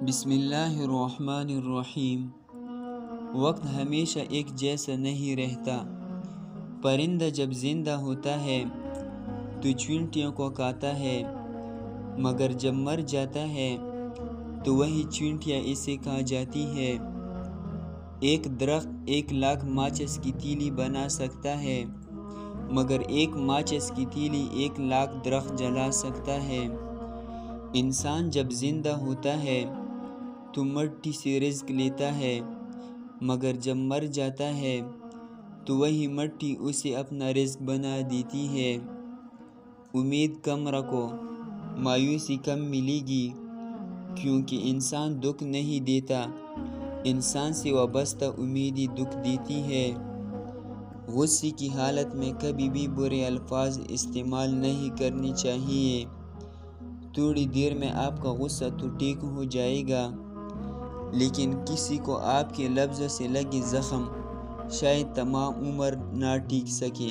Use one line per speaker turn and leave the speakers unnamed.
بسم اللہ الرحمن الرحیم۔ وقت ہمیشہ ایک جیسا نہیں رہتا۔ پرندہ جب زندہ ہوتا ہے تو چیونٹیوں کو کھاتا ہے، مگر جب مر جاتا ہے تو وہی چیونٹیاں اسے کھا جاتی ہے۔ ایک درخت 1,00,000 ماچس کی تیلی بنا سکتا ہے، مگر ایک ماچس کی تیلی 1,00,000 درخت جلا سکتا ہے۔ انسان جب زندہ ہوتا ہے تو مٹی سے رزق لیتا ہے، مگر جب مر جاتا ہے تو وہی مٹی اسے اپنا رزق بنا دیتی ہے۔ امید کم رکھو، مایوسی کم ملے گی، کیونکہ انسان دکھ نہیں دیتا، انسان سے وابستہ امیدی دکھ دیتی ہے۔ غصے کی حالت میں کبھی بھی برے الفاظ استعمال نہیں کرنے چاہیے۔ تھوڑی دیر میں آپ کا غصہ تو ٹھیک ہو جائے گا، لیکن کسی کو آپ کے لفظوں سے لگے زخم شاید تمام عمر نہ ٹھیک سکے۔